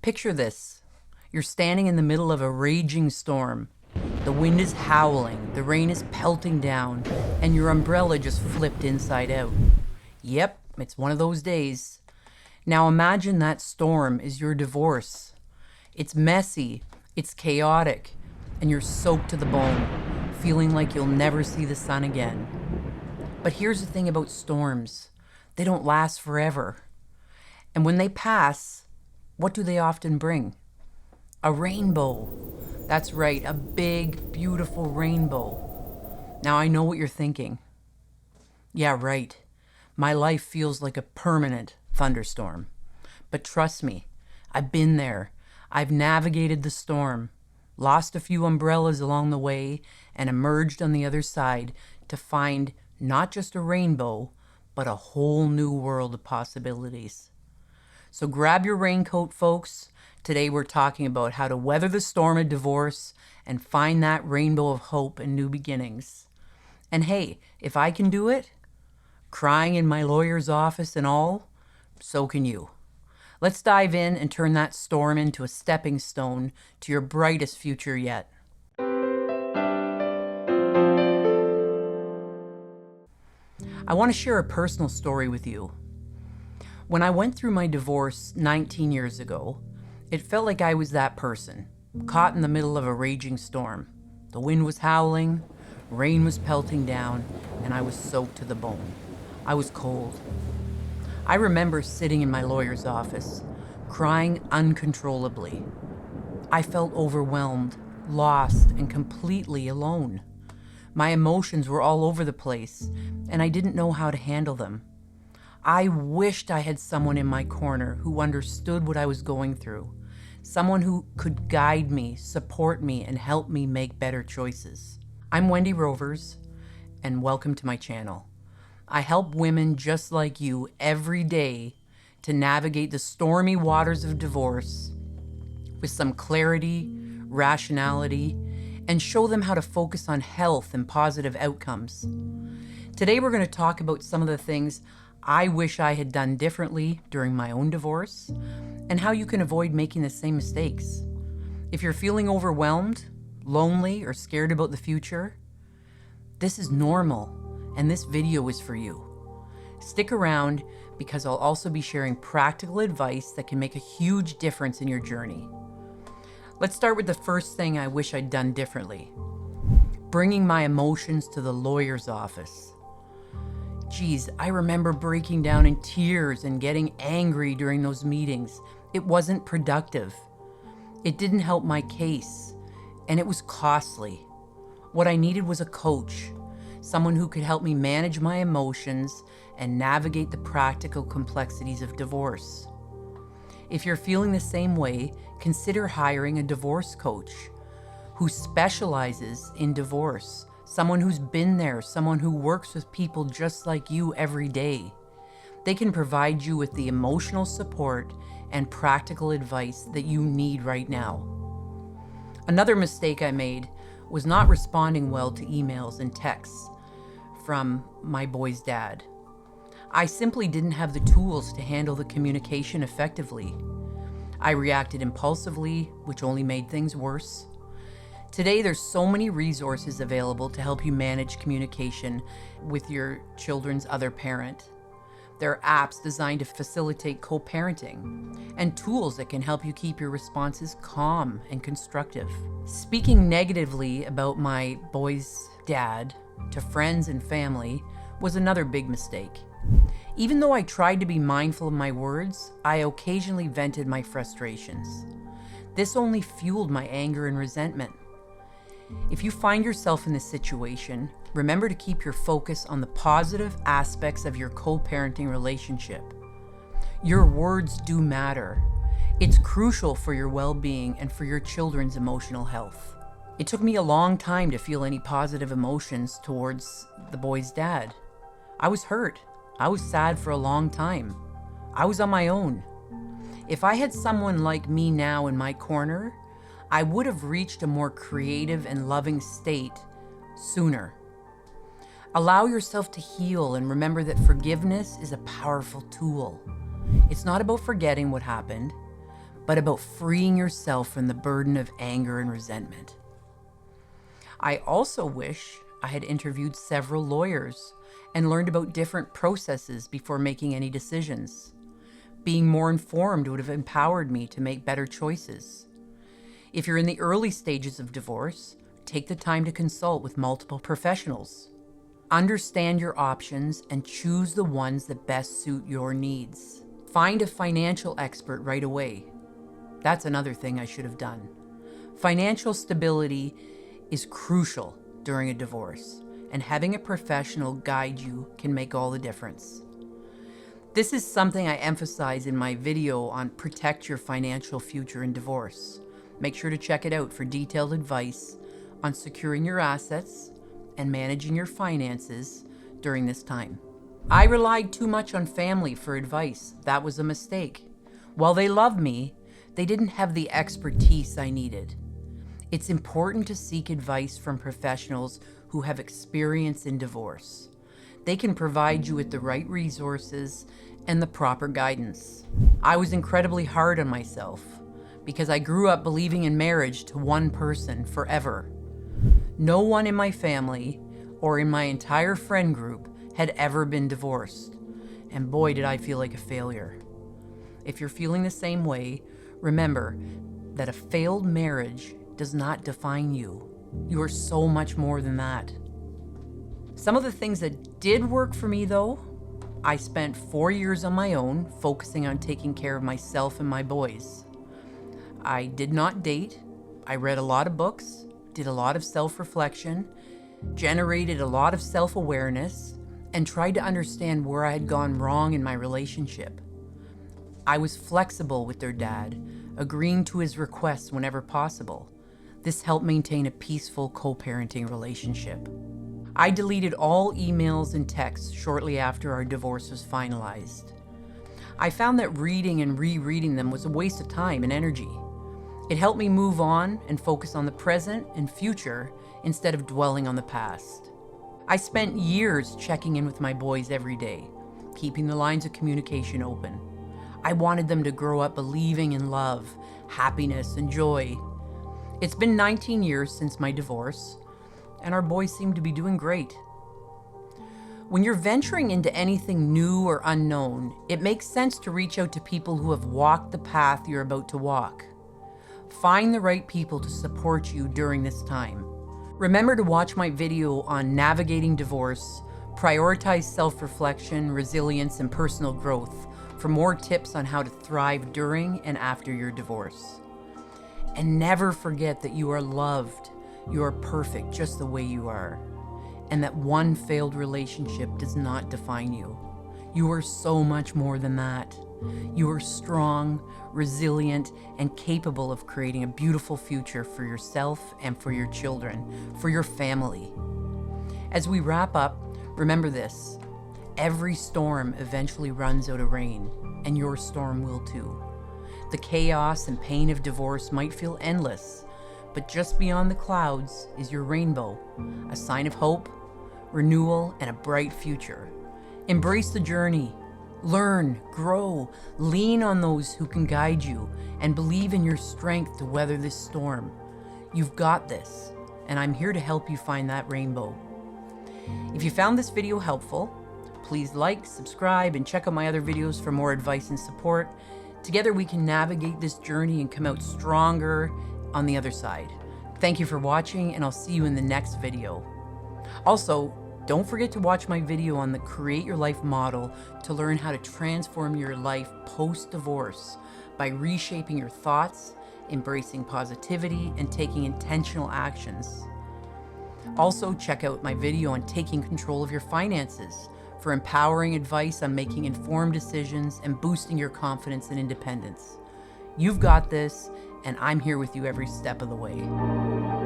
Picture this. You're standing in the middle of a raging storm. The wind is howling, the rain is pelting down, and your umbrella just flipped inside out. Yep, it's one of those days. Now imagine that storm is your divorce. It's messy, it's chaotic, and you're soaked to the bone, feeling like you'll never see the sun again. But here's the thing about storms. They don't last forever. And when they pass, what do they often bring? A rainbow. That's right, a big, beautiful rainbow. Now I know what you're thinking. Yeah, right. My life feels like a permanent thunderstorm. But trust me, I've been there. I've navigated the storm, lost a few umbrellas along the way, and emerged on the other side to find not just a rainbow, but a whole new world of possibilities. So grab your raincoat, folks. Today we're talking about how to weather the storm of divorce and find that rainbow of hope and new beginnings. And hey, if I can do it, crying in my lawyer's office and all, so can you. Let's dive in and turn that storm into a stepping stone to your brightest future yet. I want to share a personal story with you. When I went through my divorce 19 years ago, it felt like I was that person, caught in the middle of a raging storm. The wind was howling, rain was pelting down, and I was soaked to the bone. I was cold. I remember sitting in my lawyer's office, crying uncontrollably. I felt overwhelmed, lost, and completely alone. My emotions were all over the place, and I didn't know how to handle them. I wished I had someone in my corner who understood what I was going through, someone who could guide me, support me, and help me make better choices. I'm Wendy Rovers, and welcome to my channel. I help women just like you every day to navigate the stormy waters of divorce with some clarity, rationality, and show them how to focus on health and positive outcomes. Today we're going to talk about some of the things I wish I had done differently during my own divorce, and how you can avoid making the same mistakes. If you're feeling overwhelmed, lonely, or scared about the future, this is normal, and this video is for you. Stick around because I'll also be sharing practical advice that can make a huge difference in your journey. Let's start with the first thing I wish I'd done differently: bringing my emotions to the lawyer's office. Geez, I remember breaking down in tears and getting angry during those meetings. It wasn't productive. It didn't help my case, and it was costly. What I needed was a coach, someone who could help me manage my emotions and navigate the practical complexities of divorce. If you're feeling the same way, consider hiring a divorce coach who specializes in divorce. Someone who's been there, someone who works with people just like you every day. They can provide you with the emotional support and practical advice that you need right now. Another mistake I made was not responding well to emails and texts from my boy's dad. I simply didn't have the tools to handle the communication effectively. I reacted impulsively, which only made things worse. Today, there's so many resources available to help you manage communication with your children's other parent. There are apps designed to facilitate co-parenting and tools that can help you keep your responses calm and constructive. Speaking negatively about my boy's dad to friends and family was another big mistake. Even though I tried to be mindful of my words, I occasionally vented my frustrations. This only fueled my anger and resentment. If you find yourself in this situation, remember to keep your focus on the positive aspects of your co-parenting relationship. Your words do matter. It's crucial for your well-being and for your children's emotional health. It took me a long time to feel any positive emotions towards the boy's dad. I was hurt. I was sad for a long time. I was on my own. If I had someone like me now in my corner, I would have reached a more creative and loving state sooner. Allow yourself to heal and remember that forgiveness is a powerful tool. It's not about forgetting what happened, but about freeing yourself from the burden of anger and resentment. I also wish I had interviewed several lawyers and learned about different processes before making any decisions. Being more informed would have empowered me to make better choices. If you're in the early stages of divorce, take the time to consult with multiple professionals. Understand your options and choose the ones that best suit your needs. Find a financial expert right away. That's another thing I should have done. Financial stability is crucial during a divorce, and having a professional guide you can make all the difference. This is something I emphasize in my video on Protect Your Financial Future in Divorce. Make sure to check it out for detailed advice on securing your assets and managing your finances during this time. I relied too much on family for advice. That was a mistake. While they loved me, they didn't have the expertise I needed. It's important to seek advice from professionals who have experience in divorce. They can provide you with the right resources and the proper guidance. I was incredibly hard on myself because I grew up believing in marriage to one person forever. No one in my family or in my entire friend group had ever been divorced, and boy did I feel like a failure. If you're feeling the same way, remember that a failed marriage does not define you. You are so much more than that. Some of the things that did work for me though, I spent 4 years on my own, focusing on taking care of myself and my boys. I did not date. I read a lot of books, did a lot of self-reflection, generated a lot of self-awareness, and tried to understand where I had gone wrong in my relationship. I was flexible with their dad, agreeing to his requests whenever possible. This helped maintain a peaceful co-parenting relationship. I deleted all emails and texts shortly after our divorce was finalized. I found that reading and rereading them was a waste of time and energy. It helped me move on and focus on the present and future instead of dwelling on the past. I spent years checking in with my boys every day, keeping the lines of communication open. I wanted them to grow up believing in love, happiness, and joy. It's been 19 years since my divorce, and our boys seem to be doing great. When you're venturing into anything new or unknown, it makes sense to reach out to people who have walked the path you're about to walk. Find the right people to support you during this time. Remember to watch my video on navigating divorce, prioritize self-reflection, resilience, and personal growth for more tips on how to thrive during and after your divorce. And never forget that you are loved, you are perfect just the way you are, and that one failed relationship does not define you. You are so much more than that. You are strong, resilient, and capable of creating a beautiful future for yourself and for your children, for your family. As we wrap up, remember this: every storm eventually runs out of rain, and your storm will too. The chaos and pain of divorce might feel endless, but just beyond the clouds is your rainbow, a sign of hope, renewal, and a bright future. Embrace the journey. Learn, grow, lean on those who can guide you, and believe in your strength to weather this storm. You've got this, and I'm here to help you find that rainbow. If you found this video helpful, please like, subscribe, and check out my other videos for more advice and support. Together we can navigate this journey and come out stronger on the other side. Thank you for watching, and I'll see you in the next video. Also, don't forget to watch my video on the Create Your Life model to learn how to transform your life post-divorce by reshaping your thoughts, embracing positivity, and taking intentional actions. Also, check out my video on taking control of your finances for empowering advice on making informed decisions and boosting your confidence and independence. You've got this, and I'm here with you every step of the way.